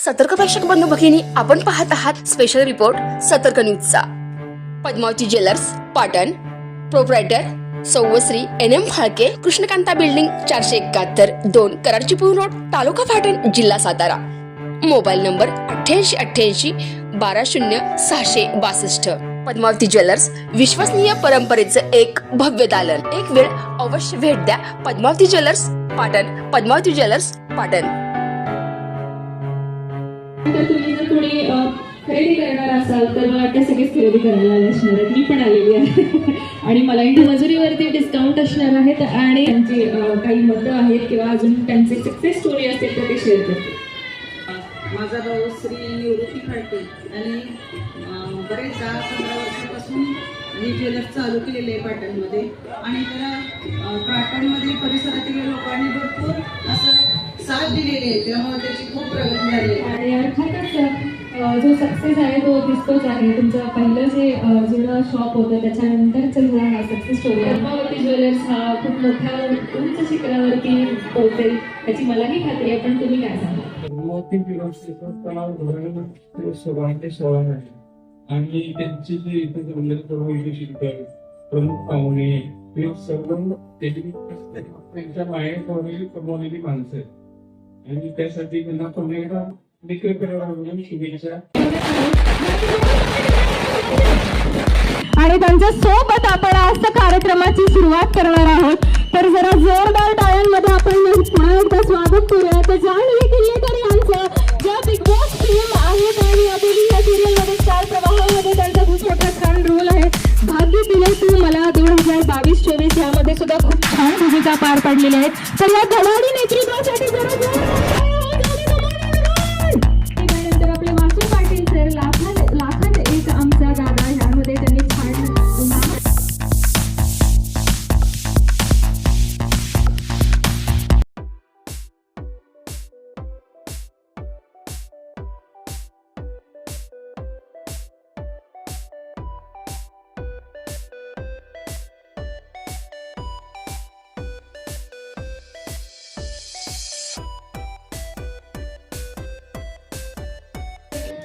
सतर्क प्रेक्षक बंधू भगिनी, आपण पाहत आहात स्पेशल रिपोर्ट सतर्क न्यूजचा। पद्मावती ज्वेलर्स पाटण, प्रोप्रायटर सौवश्री NM फाळके, कृष्णकांता बिल्डिंग 471-2 कराडचिपूर रोड, तालुका फाटण, जिल्हा Satara. Mobile number 8888 120662। Padmavati jewellers, विश्वसनीय परंपरेचं एक भव्य दालन। एक वेळ अवश्य भेट द्या पद्मावती ज्वेलर्स पाटण। पद्मावती ज्वेलर्स पाटण। तर तुम्ही जर कोणी खरेदी करणार असाल तर मला वाटतं सगळेच खरेदी करायला आले असणार आहेत। मी पण आलेली आहे आणि मला मजुरीवरती डिस्काउंट असणार आहेत आणि त्यांची काही मतं आहेत किंवा अजून त्यांचे सक्सेस स्टोरी असतील तर ते शेअर करते। माझा भाऊ श्री निवृत्ती फाळके आणि बरेच 10-15 वर्षापासून मी ज्वेलर्स चालू केलेले आहे पाटणमध्ये आणि त्याला पाटणमध्ये परिसरातील लोकांनी भरपूर असं साथ दिलेली आहे, त्यामुळे त्याची खूप प्रगती झाली आणि अर्थातच जो सक्सेस आहे तो दिसतोच आहे। तुमचं पहिलं जे जुनं शॉप होतं त्याच्यानंतरचं हा सक्सेस स्टोरी पद्मावती ज्वेलर्स हा खूप मोठ्या उंच शिखरावरती पोहोचेल याची मलाही खात्री आहे। पण तुम्ही काय सांगा? पद्मावती ज्वेलर्सचं तलाव धरण ते 16 आहे आणि त्यांची जी इथे जमलेली शिल्प आहे, प्रमुख पाहुणे हे सर्व त्यांच्या मायेत कमवलेली माणसं आहेत आणि त्यासाठी त्यांना पुन्हा एकदा विक्री करायला म्हणून शुभेच्छा। आणि त्यांच्या सोबत आपण आज कार्यक्रमाची सुरुवात करणार आहोत, तर जरा जोरदार टाळ्यांमध्ये आपण पुन्हा एकदा स्वागत करूया। तर जान्हवी किल्लेकर यांचं ज्या बिग बॉस टीम आहेत आणि अभिनय या सिरियलमध्ये स्टार प्रवाहामध्ये त्यांचा खूप मोठा छान रोल आहे। भाग्य दिले तू मला 2022-24 यामध्ये सुद्धा खूप छान भूमिका पार पाडलेली आहे। तर या धडाडी नेतृत्वासाठी जरा त्यानंतर आपले वासू पाटील सर, लाखात एक आमचा दादा, ह्यामध्ये त्यांनी छान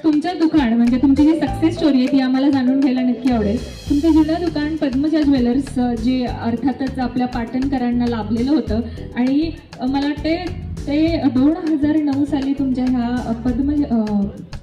तुमचं दुकान म्हणजे तुमची जी सक्सेस स्टोरी आहे ती आम्हाला जाणून घ्यायला नक्की आवडेल। तुमचं जुनं दुकान पद्मजा ज्वेलर्स जे अर्थातच आपल्या पाटणकरांना लाभलेलं होतं आणि मला वाटते ते 2009 साली तुमच्या ह्या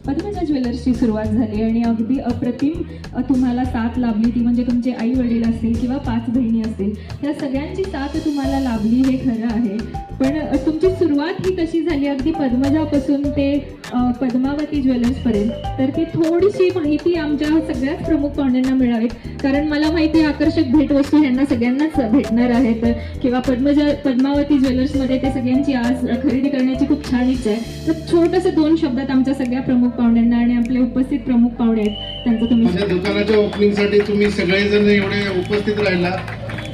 पद्मजा ज्वेलर्सची सुरुवात झाली आणि अगदी अप्रतिम तुम्हाला साथ लाभली। ती म्हणजे तुमचे आई वडील असतील किंवा 5 बहिणी असतील, त्या सगळ्यांची साथ तुम्हाला लाभली हे खरं आहे। पण तुमची सुरुवात ही कशी झाली अगदी पद्मजापासून ते पद्मावती ज्वेलर्सपर्यंत, तर ती थोडीशी माहिती आमच्या सगळ्याच प्रमुख पाहुण्यांना मिळावी, कारण मला माहिती आहे आकर्षक भेटवस्तू ह्यांना सगळ्यांनाच भेटणार आहेत किंवा पद्मावती ज्वेलर्समध्ये ते सगळ्यांची आज खरेदी करण्याची खूप छान इच्छा आहे। तर छोटंसं 2 शब्दात आमच्या सगळ्या प्रमुख पाहुण्यांना आणि आपले उपस्थित प्रमुख पाहुणे आहेत त्यांचं तुम्ही। माझ्या दुकानाच्या ओपनिंगसाठी तुम्ही सगळेजण एवढे उपस्थित राहिला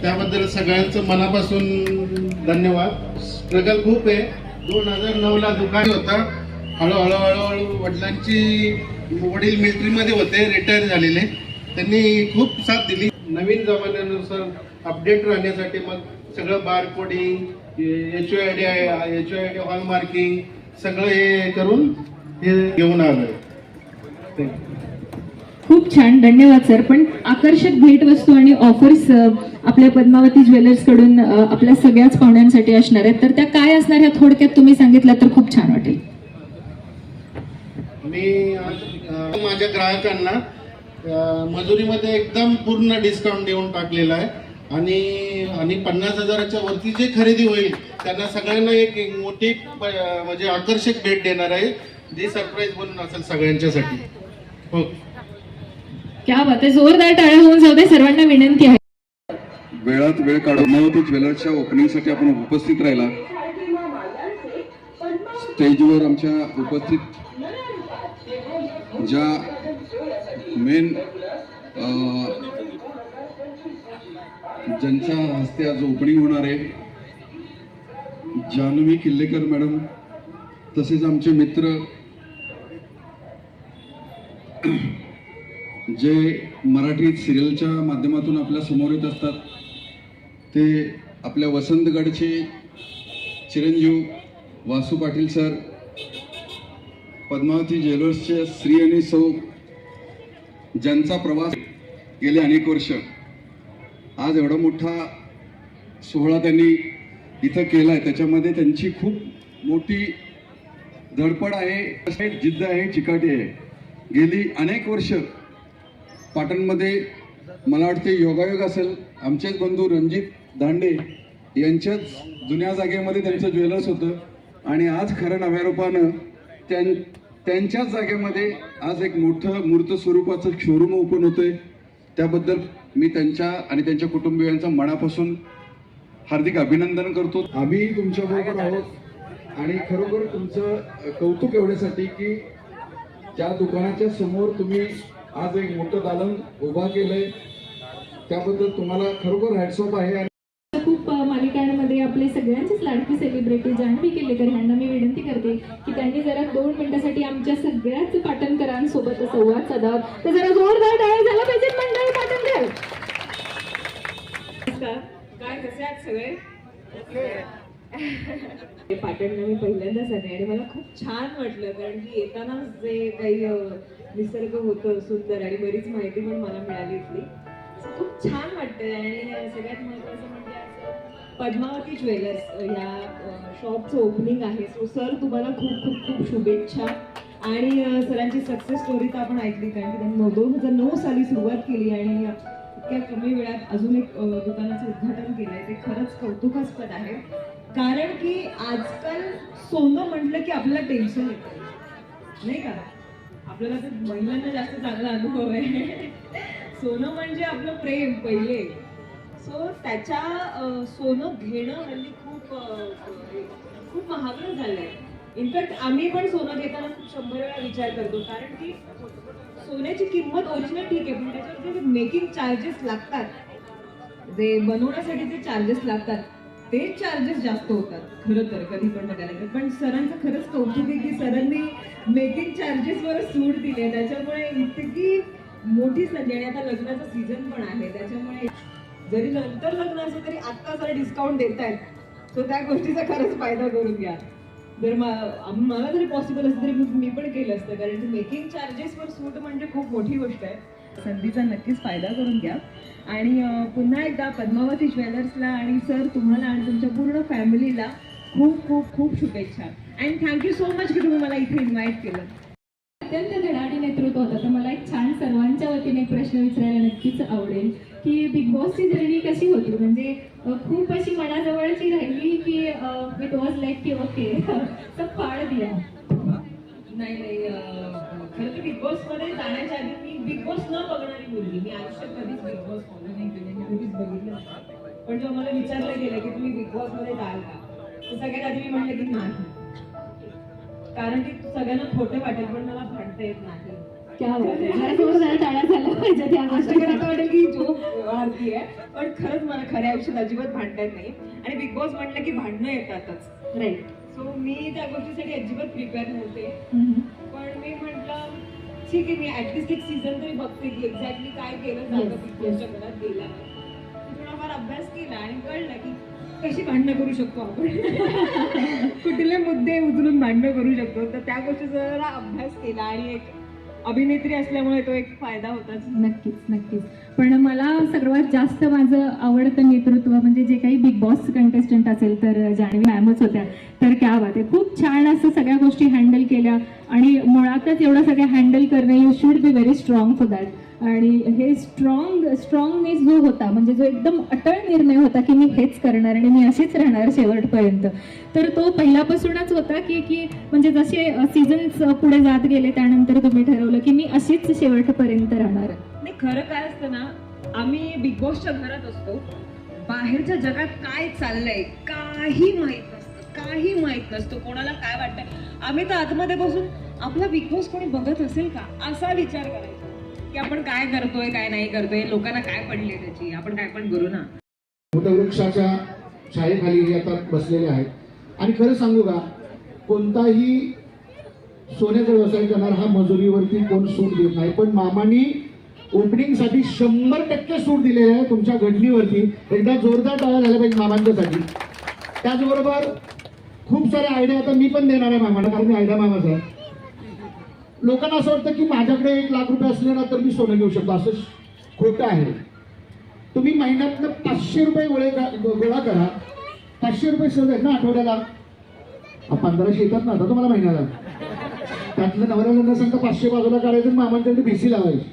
त्याबद्दल सगळ्यांचं मनापासून धन्यवाद। स्ट्रगल खूप आहे। 2009ला दुकान होतं, हळूहळू वडिलांची वडील मिलिटरीमध्ये होते, रिटायर झालेले, त्यांनी खूप साथ दिली। नवीन जमान्यानुसार अपडेट राहण्यासाठी मग सगळं बार कोडिंग, HOID हॉल मार्किंग सगळं हे करून हे घेऊन आलं। खूप छान, धन्यवाद सर। पण आकर्षक भेटवस्तू आणि ऑफर्स आपल्या पद्मावती ज्वेलर्स कडून आपल्या सगळ्याच पाहुण्यांसाठी असणार आहेत, तर त्या काय असणार ह्या थोडक्यात तुम्ही सांगितलं तर खूप छान वाटेल। मी माझ्या ग्राहकांना मजुरीमध्ये एकदम पूर्ण डिस्काउंट देऊन टाकलेला आहे आणि 50,000च्या वरती जे खरेदी होईल त्यांना सगळ्यांना एक मोठी म्हणजे आकर्षक भेट देणार आहे, जी सरप्राईज बनून असेल सगळ्यांच्यासाठी। हो, क्या बात आहे, जोरदार टाळ्या होऊन जाऊ दे। सर्वांना विनंती आहे वेळात वेळ काढून पद्मावती ज्वेलर्सच्या ओपनिंगसाठी आपण उपस्थित राहिला। स्टेजवर आमच्या उपस्थित ज्या मेन ज्यांच्या हस्ते आज ओपनिंग होणार आहे, जान्हवी किल्लेकर मॅडम, तसेच आमचे मित्र जे मराठी सिरियलच्या माध्यमातून आपल्या समोर येत असतात, ते आपल्या वसंतगडचे चिरंजीव वासू पाटील सर, पद्मावती ज्वेलर्सचे श्री आणि सौ ज्यांचा प्रवास गेले अनेक वर्ष, आज एवढा मोठा सोहळा त्यांनी इथं केला आहे, त्याच्यामध्ये त्यांची खूप मोठी धडपड आहे, जिद्द आहे, चिकाटी आहे. गेली अनेक वर्ष पाटणमध्ये मला वाटते योगायोग असेल, आमचेच बंधू रणजित दांडे यांच्याच जुन्या जागेमध्ये त्यांचं ज्वेलर्स होतं आणि आज खरं नव्या रूपानं त्यांच्याच जागेमध्ये आज एक मोठं मूर्त स्वरूपाचं शोरूम ओपन होतंय. त्याबद्दल मी त्यांच्या आणि त्यांच्या कुटुंबियांचं मनापासून हार्दिक अभिनंदन करतो. आम्ही तुमच्याबरोबर आहोत आणि खरोखर तुमचं कौतुक एवढ्यासाठी की त्या दुकानाच्या समोर तुम्ही आज एक मोठं दालन उभा केलंय, त्याबद्दल तुम्हाला खरोखर हॅट्स ऑफ आहे. खूप मालिकांमध्ये आपले सगळ्यांचीच लाडकी सेलिब्रिटी जान्हवी केलेकर यांना मी विनंती करते की त्यांनी जरा 2 मिनिटांसाठी आमच्या सगळ्याच पाटणकरांसोबत संवाद साधावा. तर जरा जोरदार टाळ्या झाला पाहिजेत मंडळी पाटणकर. काय कसे आहात सगळे? पाटणला मी पहिल्यांदाच आले आणि मला खूप छान वाटलं, कारण की येताना जे काही निसर्ग होतं सुंदर आणि बरीच माहिती पण मला मिळाली इथली. खूप छान वाटतं आणि सगळ्यात महत्त्वाचं म्हणजे असं पद्मावती ज्वेलर्स या शॉपचं ओपनिंग आहे. सो सर तुम्हाला खूप खूप खूप शुभेच्छा. आणि सरांची सक्सेस स्टोरी तर आपण ऐकली, कारण की त्यांनी 2009 साली सुरुवात केली आणि इतक्या कमी वेळात अजून एक दुकानाचं उद्घाटन केलं आहे. ते खरंच कौतुकास्पद आहे, कारण की आजकाल सोनं म्हटलं की आपल्याला टेन्शन येतं नाही का. आपल्याला तर महिलांना जास्त चांगला अनुभव आहे. सोनं म्हणजे आपलं प्रेम पहिले. सो त्याच्या सोनं घेणं हल्ली खूप महागडं झालंय. इनफॅक्ट आम्ही पण सोनं घेताना खूप 100 वेळा विचार करतो, कारण की सोन्याची किंमत ओरिजिनल ठीक आहे, पण त्याच्यावर जे मेकिंग चार्जेस लागतात, जे बनवण्यासाठी जे चार्जेस लागतात तेच चार्जेस जास्त होतात खरं तर कधी पण बघायला गेलं. पण सरांचं खरंच कौतुक आहे की सरांनी मेकिंग चार्जेसवर सूट दिली, त्याच्यामुळे इतकी मोठी संधी. आणि आता लग्नाचा सीझन पण आहे, त्याच्यामुळे जरी नंतर लग्न असेल तरी आत्ता जरा डिस्काउंट देत आहेत. सो त्या गोष्टीचा खरंच फायदा करून घ्या. जर मला जरी पॉसिबल असतं तरी मी पण केलं असतं, कारण की मेकिंग चार्जेसवर सूट म्हणजे खूप मोठी गोष्ट आहे. संधीचा नक्कीच फायदा करून घ्या. आणि पुन्हा एकदा पद्मावती ज्वेलर्सला आणि सर तुम्हाला आणि तुमच्या पूर्ण फॅमिलीला खूप खूप खूप शुभेच्छा. अँड थँक्यू सो मच की तुम्ही मला इथे इन्व्हाइट केलं. अत्यंत धडाडी नेतृत्व होतं. तर मला एक छान सर्वांच्या वतीने एक प्रश्न विचारायला नक्कीच आवडेल की बिग बॉसची जर्नी कशी होती? म्हणजे खूप अशी मनाजवळची राहिली की इट वॉज लाईक की ओके सब फाड़ दिया? नाही खरं तर बिग बॉसमध्ये जाण्याच्या आधी मी बिग बॉस न बघणारी मुलगी, मी आयुष्यात कधीच बिग बॉस फॉलो नाही केले, मी कधीच बघितलं नाही. पण जेव्हा मला विचारलं गेलं की तुम्ही बिग बॉसमध्ये जाल का, तर सगळ्यात आधी मी म्हटलं की नाही, कारण की सगळ्यांना खोटं वाटेल पण मला भांडता येत नाही. क्या टाळ्या झाल्या पाहिजे त्या असं करायला वाटेल की जो आरती आहे, पण खरंच मला खऱ्या आयुष्यात अजिबात भांडता येत नाही. आणि बिग बॉस म्हटलं की भांडणं येतातच, राईट. सो मी त्या गोष्टीसाठी अजिबात प्रिपेअर नव्हते. पण मी म्हटलं ठीक आहे, मी ऍटलिस्ट एक सीझन तरी बघते की एक्झॅक्टली काय केलं जातं बिग बॉसच्या घरात गेल्यावर. थोडाफार अभ्यास केला आणि कळलं की कशी भांडणं करू शकतो आपण, कुठले मुद्दे उचलून भांडणं करू शकतो. तर त्या गोष्टीचा जरा अभ्यास केला आणि एक अभिनेत्री असल्यामुळे तो एक फायदा होताच. नक्कीच नक्कीच. पण मला सर्वात जास्त माझं आवडतं नेतृत्व म्हणजे जे काही बिग बॉस कंटेस्टंट असेल तर जान्हवी मॅमच होत्या. तर क्या बात आहे, खूप छान असं सगळ्या गोष्टी हँडल केल्या. आणि मुळातच एवढं सगळं हँडल करणं you should be very strong for that. आणि हे स्ट्रॉंगनेस जो होता म्हणजे जो एकदम अटळ निर्णय होता की मी हेच करणार आणि मी अशीच राहणार शेवटपर्यंत, तर तो पहिल्यापासूनच होता की म्हणजे जसे सीझन्स पुढे जात गेले त्यानंतर तुम्ही ठरवलं की मी अशीच शेवटपर्यंत राहणार. नाही खरं काय असतं ना, आम्ही बिग बॉसच्या घरात असतो, बाहेरच्या जगात काय चाललंय काही माहित नसतं, कोणाला काय वाटतंय. आम्ही तर आतमध्ये बसून आपला बिग बॉस कोणी बघत असेल का असा विचार करायचा की आपण काय करतोय काय नाही करतोय, लोकांना काय पडले त्याची, आपण काय पण करू ना. वृक्षाच्या छायेखाली हे आता बसलेले आहेत. आणि खरं सांगू का, कोणताही सोन्याचा व्यवसाय करणार हा मजुरीवरती कोण सूट देत नाही, पण मामानी ओपनिंगसाठी 100% सूट दिलेली आहे तुमच्या घडणीवरती. एकदा जोरदार टाळ्या झाल्या पाहिजे मामांच्यासाठी. त्याचबरोबर खूप साऱ्या आयडिया आता मी पण देणार आहे मामाला, कारण मी आयडिया मामाचा आहे. लोकांना असं वाटतं की माझ्याकडे 1 लाख रुपये असले ना तर मी सोनं घेऊ शकतो. असं खोटं आहे. तुम्ही महिन्यातनं 500 रुपये गोळा करा. 500 रुपये सहज आहेत ना आठवड्याला. 1500 येतात ना आता तुम्हाला महिन्याला. त्यातलं नवऱ्याला सांगता 500 बाजूला काढायचं आणि मामांच्याकडे BC लावायची.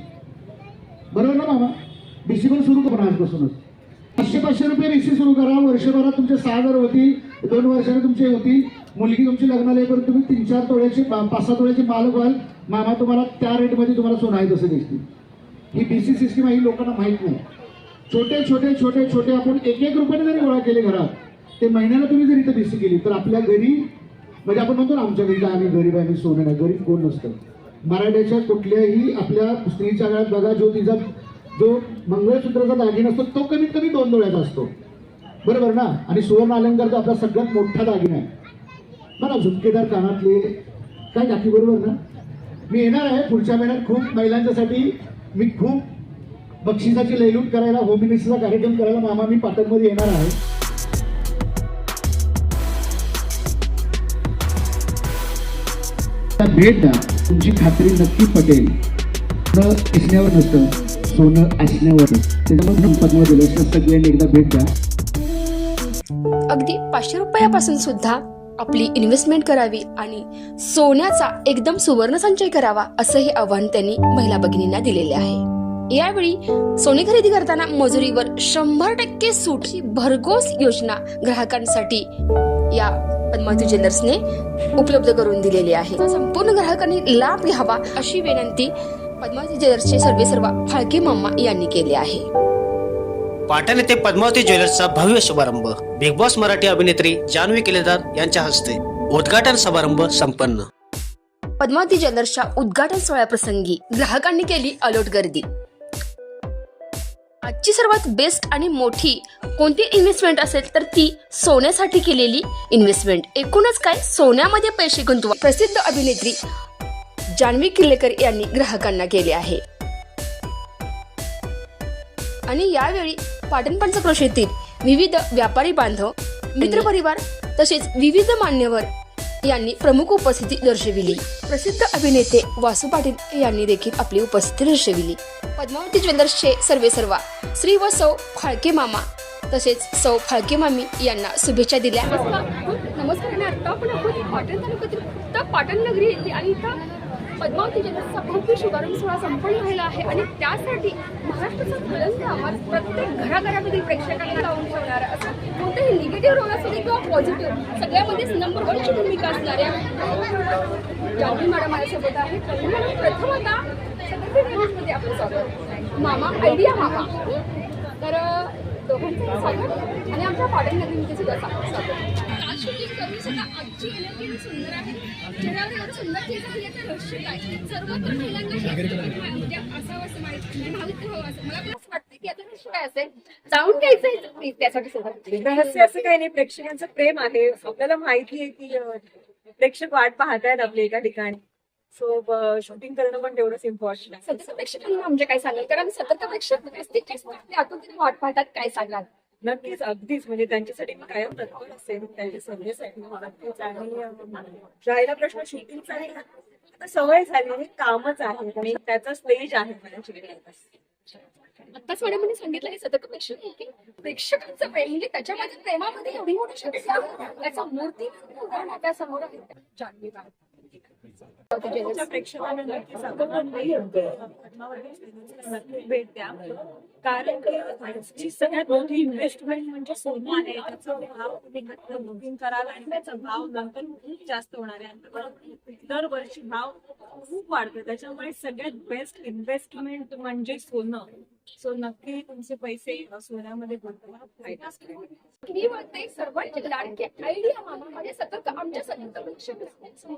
बरोबर ना मामा? BC पण सुरू करा आजपासूनच. 500 रुपये BC सुरू करा. वर्षभरात तुमचे 6,000 होतील. 2 वर्षाने तुमचे होतील. मुलगी तुमची लग्नाला येईपर्यंत तुम्ही 3-4 तोळ्याचे 5-6 तोळ्याचे मालक व्हाल. मामा तुम्हाला त्या रेटमध्ये तुम्हाला सोनं आहे तसं दिसतील. ही BC सिस्टीम ही लोकांना माहीत नाही. छोटे छोटे छोटे छोटे आपण 1-1 रुपयाने जरी गोळा केले घरात, ते महिन्याला तुम्ही जर इथं BC केली तर आपल्या घरी, म्हणजे आपण म्हणतो ना आमच्या घरी आम्ही गरीब आहे, आम्ही सोनं नाही. गरीब कोण नसतं. मराठ्याच्या कुठल्याही आपल्या स्त्रीच्या गळ्यात बघा जो तिचा जो मंगळसूत्राचा दागिना असतो तो कमीत कमी 2 तोळ्याचा असतो. बरोबर ना? आणि सुवर्ण अलंकारचा आपला सगळ्यात मोठा दागिना आहे. मला झुमकेदार कानातले काय काकी, बरोबर ना? मी येणार आहे पुढच्या महिन्यात खूप महिलांच्यासाठी. मी खूप बक्षिसाची लयलूट करायला, होम मिनिस्टरचा कार्यक्रम करायला मामा मी पाटणमध्ये येणार आहे. भेट द्या, तुमची खात्री नक्की पटेल. न दिसण्यावर नसतं, सोनं असण्यावर. त्याच्यामुळे पद्म दिलं सगळ्यांनी एकदा भेट द्या. अगदी 500 रुपयापासून सुद्धा आपली इन्व्हेस्टमेंट करावी आणि सोन्याचा एकदम सुवर्ण संचय करावा असंही आव्हान त्यांनी महिला भगिनींना दिलेले आहे. यावेळी सोने खरेदी करताना मजुरीवर 100% सूटची भरघोस योजना ग्राहकांसाठी या पद्मावती ज्वेलर्सने उपलब्ध करून दिलेली आहे. संपूर्ण ग्राहकांनी लाभ घ्यावा अशी विनंती पद्मावती ज्वेलर्सचे सर्वेसर्वा फाळके मामा यांनी केली आहे. पाटण येथे पद्मावती ज्वेलर्सचा भव्य शुभारंभ. बिग बॉस मराठी अभिनेत्री जान्हवी केलेदार यांच्या हस्ते उद्घाटन समारंभ संपन्न. पद्मावती ज्वेलर्सच्या उद्घाटन सोहळ्याप्रसंगी ग्राहकांनी केली अलोट गर्दी. आजची सर्वात बेस्ट आणि मोठी कोणती इन्व्हेस्टमेंट असेल तर ती सोन्यासाठी केलेली इन्व्हेस्टमेंट. एकूणच काय, सोन्यामध्ये पैसे गुंतवा प्रसिद्ध अभिनेत्री जान्हवी किल्लेकर यांनी ग्राहकांना केले आहे. आणि यावेळी पाटण पंचक्रोशीतील विविध व्यापारी बांधव, मित्रपरिवार तसेच विविध मान्यवर यांनी प्रमुख उपस्थिती दर्शविली. प्रसिद्ध अभिनेते वासू पाटील यांनी देखील आपली उपस्थिती दर्शविली. पद्मावती ज्वेलर्सचे सर्वेसर्वा श्री व सौ फाळके मामा तसेच सौ फाळके मामी यांना शुभेच्छा दिल्या. नमस्कार. आणि आता आपण पाटण तालुक्यातील पाटण नगरी येते आणि इथं पद्मावती ज्वेलर्सचा भव्य शुभारंभ सोहळा संपन्न व्हायला आहे आणि त्यासाठी महाराष्ट्राचा बुलंद आवाज प्रत्येक घराघरामधील प्रेक्षकांना लावून ठेवणारा असं कोणतेही निगेटिव्ह रोल असू दे किंवा पॉझिटिव्ह सगळ्यामध्येच नंबर 1ची भूमिका असणाऱ्या जान्हवी मॅडम माझ्यासोबत आहे. प्रथम आता मध्ये आपलं स्वागत. मामा आयडिया मामा, तर दोघांचं स्वागत आणि आमच्या पाटण नगरीमध्ये सुद्धा स्वागत. आज शूटिंग करून सुद्धा आजची एनर्जी सुंदर आहे. चेहऱ्यावर एवढं सुंदर केस आहे याचं रहस्य काय? सर्वत्र महिलांना असावं असं माहिती, भाविक व्हावं असं मला पण असं वाटतं की याचं रहस्य काय असेल, जाऊन घ्यायचं त्यासाठी सुद्धा. रहस्य असं काही नाही, प्रेक्षकांचं प्रेम आहे. आपल्याला माहिती आहे की प्रेक्षक वाट पाहतायत आपली एका ठिकाणी. सो शूटिंग करणं पण तेवढंच इम्पॉर्टंट आहे. सतत प्रेक्षकांना म्हणजे काय सांगाल, कारण सतत प्रेक्षक आतून वाट पाहतात, काय सांगाल? नक्कीच, अगदीच. म्हणजे त्यांच्यासाठी मी कायम तत्पर असेल, त्यांच्या सर्व्हिससाठी नक्कीच. आणि राहिला प्रश्न शूटिंगचा आहे, आता सवय झाली आहे, कामच आहे आणि त्याचा स्टेज आहे माझ्याकडे. आत्ताच मॅडमने सांगितलं हे सतत प्रेक्षकांचं प्रेम, म्हणजे त्याच्यामध्ये प्रेमामध्ये एवढी मोठी शक्ती आहे, त्याचा मूर्ती उदाहरण आपल्या समोर आहे. जान्हवी मॅडम प्रेक्षकांना नक्कीच नक्की भेट द्या, कारण की सगळ्यात मोठी इन्व्हेस्टमेंट म्हणजे सोनं आहे. त्याचा भाव तुम्ही बुकिंग कराल आणि त्याचा भाव नंतर खूप जास्त होणार आहे. दरवर्षी भाव खूप वाढतो, त्याच्यामुळे सगळ्यात बेस्ट इन्व्हेस्टमेंट म्हणजे सोनं. सो नक्की तुमचे पैसे सोन्यामध्ये गुंतवा, फायदा असेल. मी म्हणते सर्वांची लाडकी आयडिया मामा म्हणजे सतत आमच्या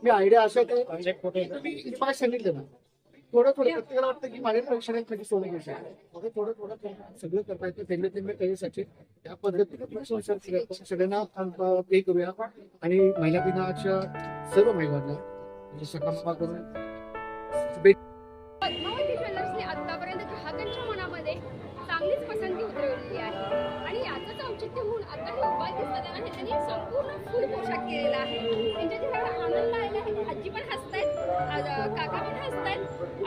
मी आयडिया अशा तुम्ही मला सांगितलं ना, थोडं प्रत्येकाला वाटतं की माझ्या प्रेक्षकांसाठी सोनं घेऊ शकतो. थोडं सगळं करता येतं. तेवढे त्याच्यासाठी त्या पद्धतीने सगळ्यांना पे करूया आणि महिला दिनाच्या सर्व महिलांना म्हणजे सकाळ करून पद्मावती ज्वेलर्सने आतापर्यंत ग्राहकांच्या मनामध्ये चांगलीच पसंती उतरवलेली आहे आणि याचंच औचित्य म्हणून आता हे उपाय दिसतात आहे. त्यांनी संपूर्ण फुल पोशाख केलेला आहे. त्यांच्या चेहऱ्यावर आनंद आलेला आहे. आजी पण हसतायत, काका पण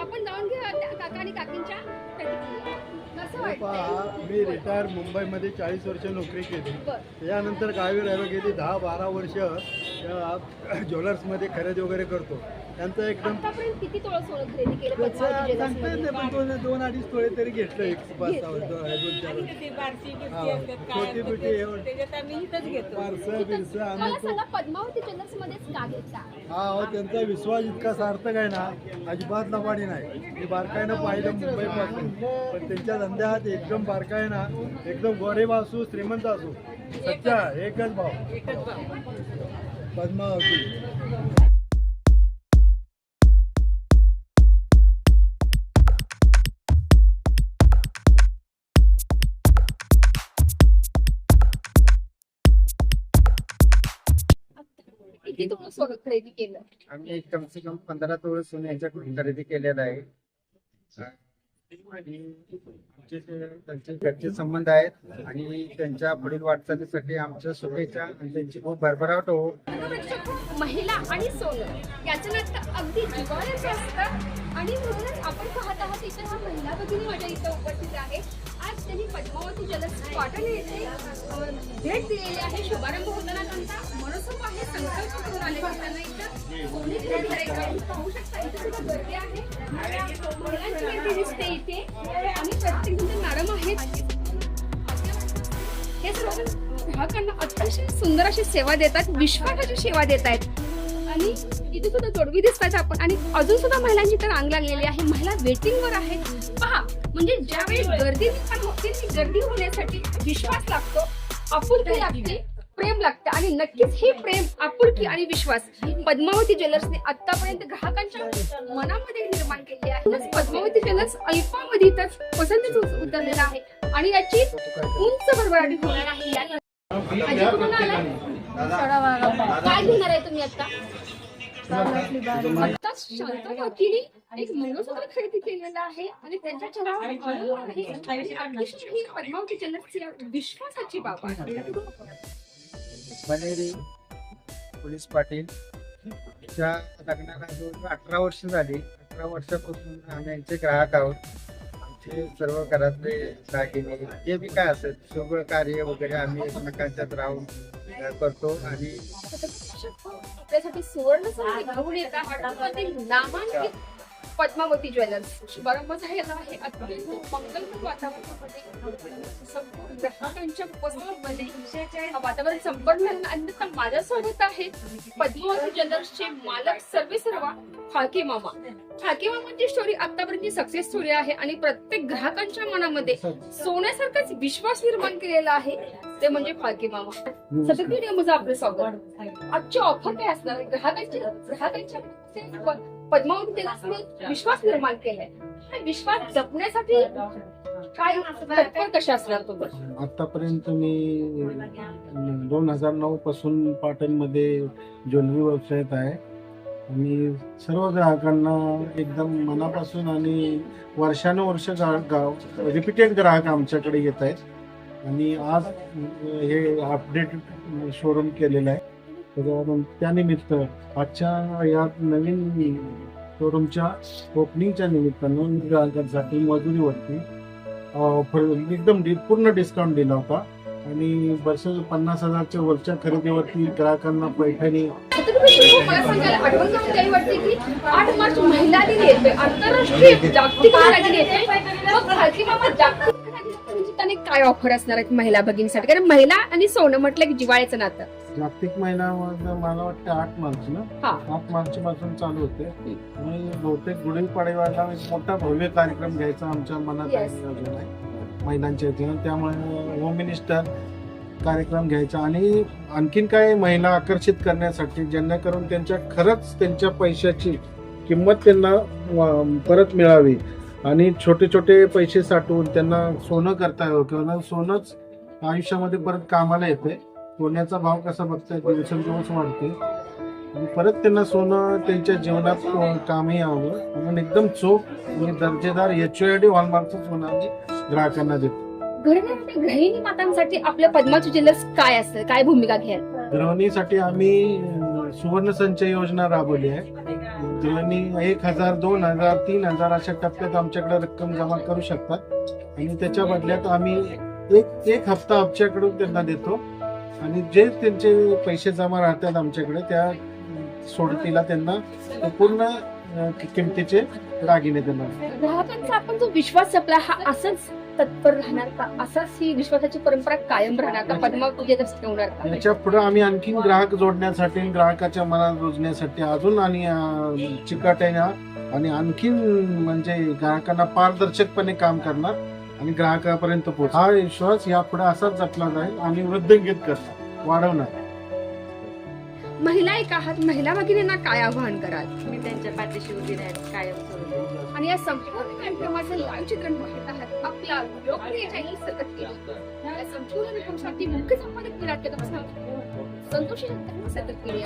आपण जाऊन घेऊया त्या काका आणि काकींच्या प्रतिक्रिया. कसं वाटतंय? मी रिटायर मुंबईमध्ये 40 वर्ष नोकरी केली. बरं. त्यानंतर गावी राहिलो गेली 10-12 वर्ष ज्वेलर्समध्ये खरेदी वगैरे करतो. त्यांचं एकदम आतापर्यंत किती तोळा सोनं खरेदी केलं पद्मावती ज्वेलर्समध्ये? 2-2.5 तोळे तरी घेतलं. एक 5-6 छोटी बिटी पार्सल बिरसं मला आम्ही सांगा पद्मावती ज्वेलर्स मध्येच का घेतला? हा त्यांचा विश्वास इतका सार्थक आहे ना, अजिबात लबाडी नाही. मी बारकाईनं पाहिलं मुंबईपासून, पण त्यांच्या धंद्यात एकदम बारकाई ना, एकदम गरीब असू श्रीमंत असू सच्चा एकच भाव पद्मावती. किती तोळा सोनं खरेदी केलं? आम्ही कम से कम 15 तोळे सोने यांच्याकडून खरेदी केलेलं आहे. आणि आमचे त्यांचे घरचे संबंध आहेत आणि त्यांच्या पुढील वाटचालीसाठी आमच्या शुभेच्छा आणि त्यांची खूप भरभराट हो. महिला आणि सोनं याचं नातं अगदी जिव्हाळ्याचं असतं आणि म्हणूनच आपण पाहत आहात इथे हा महिला भगिनी माझ्या इथं उपस्थित आहे. आज त्यांनी पद्मावती ज्वेलर्स पाटण येथे भेट दिलेली आहे. शुभारंभ होताना त्यांचा मनसोक्त आहे, संकल्प करून आले त्यांना इथं सोने खरेदी करायचं आहे. पाहू शकता इथे सुद्धा गर्दी आहे. महिलांची गर्दी दिसते इथे आणि प्रत्येक जण नरम आहेत. हे सर्व ग्राहकांना अतिशय सुंदर अशी सेवा देतात, विश्वासाची सेवा देत आहेत. आणि इथे सुद्धा जोडवी दिसतात आपण आणि अजून सुद्धा महिलांची तर रांग लागलेली आहे. महिला वेटिंग वर आहेत. पहा म्हणजे ज्यावेळी गर्दी निर्माण होते ती गर्दी होण्यासाठी विश्वास लागतो, आपुलकी लागते, प्रेम लागतं आणि नक्कीच हे प्रेम, आपुलकी आणि विश्वास पद्मावती ज्वेलर्सने आतापर्यंत ग्राहकांच्या मनामध्ये निर्माण केले आहे. म्हणूनच पद्मावती ज्वेलर्स अल्पावधीतच पसंतीस उतरलेला आहे आणि याची उंच भरभराटी होणार आहे. आजी कुठून आलाय? काय घेणार आहे तुम्ही आता? आत्ताच शांत काकीने एक मंगळसूत्र खरेदी केलेलं आहे आणि त्यांच्या चेहऱ्यावर आनंद आहे आणि अतिशय ही पद्मावती ज्वेलर्सची विश्वासाची बाब आहे. बनेरी पोलीस पाटील च्या लग्नाला जवळ 18 वर्ष झाली. 18 वर्षापासून आम्ही यांचे ग्राहक आहोत. आमचे सर्व घरातले दागिने जे बी काय असेल सगळं कार्य वगैरे आम्ही एकमेकांच्यात राहून करतो. आणि आपल्यासाठी सुवर्ण संधी घेऊन येतात नामांकित पद्मावती ज्वेलर्स. शुभारंभ झालेला आहे अत्यंत मंगलमय वातावरणामध्ये, संपूर्ण ग्राहकांच्या उपस्थितीमध्ये वातावरण संपन्न झालं. आणि माझ्यासोबत आहे पद्मावती ज्वेलर्सचे मालक सर्वेसर्वा फाळके मामा. फाळके मामाची स्टोरी आतापर्यंतची सक्सेस स्टोरी आहे आणि प्रत्येक ग्राहकांच्या मनामध्ये सोन्यासारखाच विश्वास निर्माण केलेला आहे, ते म्हणजे फाळके मामा. सतत व्हिडिओमध्ये आपलं स्वागत. आजची ऑफर काय असणार? ग्राहकांच्या पद्मावती ज्वेलर्सने विश्वास निर्माण केलाय. हा विश्वास जपण्यासाठी काय तत्पर कसे असणार तुम्ही? आतापर्यंत मी 2009 पासून पाटणमध्ये ज्वेलरी व्यवसायात आहे. आणि सर्व ग्राहकांना एकदम मनापासून आणि वर्षानुवर्ष रिपीटेड ग्राहक आमच्याकडे येत आहेत. आणि आज हे अपडेट शोरूम केलेलं आहे. तर त्यानिमित्त आजच्या या नवीन शोरूमच्या ओपनिंगच्या निमित्तानं ग्राहकांसाठी मजुरीवरती एकदम पूर्ण डिस्काउंट दिला होता. आणि 50,000च्या वरच्या खरेदीवरती ग्राहकांना पैठणी. मला सांगायला आठवण करून द्यावी वाटते की 8 मार्च महिला दिन येतोय, आंतरराष्ट्रीय जागतिक महिला दिन येतोय. मग फाळके मामा जागतिक महिला दिनानिमित्ताने काय ऑफर असणार आहेत महिला भगिनीसाठी? कारण महिला आणि सोनं म्हटलं की जिव्हाळ्याचं नातं. जागतिक महिला मला वाटतं 8 मार्च ना, 8 मार्च पासून चालू होते. आणि बहुतेक गुढीपाडव्याला एक मोठा भव्य कार्यक्रम घ्यायचा आमच्या मनात नियोजन आहे महिलांच्या वतीनं. त्यामुळे होम मिनिस्टर कार्यक्रम घ्यायचा आणि आणखीन काय महिला आकर्षित करण्यासाठी, जेणेकरून त्यांच्या खरंच त्यांच्या पैशाची किंमत त्यांना परत मिळावी आणि छोटे छोटे पैसे साठवून त्यांना सोनं करता यावं. किंवा सोनंच आयुष्यामध्ये परत कामाला येते. सोन्याचा भाव कसा बघताय दिवसेंदिवस वाढते आणि परत त्यांना सोनं त्यांच्या जीवनात कामी यावं म्हणून एकदम चोख आणि दर्जेदार HOID हॉलमार्कचं सोनं आम्ही ग्राहकांना देतो. गृहिणी मातांसाठी आपल्या पद्मावती ज्वेलर्स काय असतं, काय भूमिका घ्याल? गृहिणीसाठी आम्ही सुवर्ण संचय योजना राबवली आहे. त्यांनी 1,000, 2,000, 3,000 अशा टप्प्यात आमच्याकडे रक्कम जमा करू शकतात आणि त्याच्या बदल्यात आम्ही एक हप्ता आमच्याकडून त्यांना देतो आणि जे त्यांचे पैसे जमा राहतात आमच्याकडे त्या सोडतीला त्यांना पूर्ण किमतीचे दागिने देणार. ग्राहकांचा आपण जो विश्वास जपला हा असंच तत्पर राहणार का? असाच ही विश्वासाची परंपरा कायम राहणार का? पद्मावती ज्वेलर्स ठेवणार का? याच्या पुढे आम्ही आणखीन ग्राहक जोडण्यासाठी, ग्राहकाच्या मनात रुजण्यासाठी अजून आणि चिकाट्याने आणि आणखीन म्हणजे ग्राहकांना पारदर्शकपणे काम करणार आणि ग्राहकापर्यंत पोहोच. हा विश्वास यापुढे असाच जपला जाईल आणि वृद्धिंगित करणार, वाढवणार. महिला एक आहात, महिला भगिनींना काय आवाहन कराल? मी त्यांच्या पाठीशी उभी राहील कायम. आणि या संपूर्ण कार्यक्रमाचं लाईव्ह चित्रण पाहत आहात आपला लोकप्रिय चॅनल सतत केली. या संपूर्ण कार्यक्रमासाठी मुख्य संपादक विराट कदम, संतोषी सतत केली.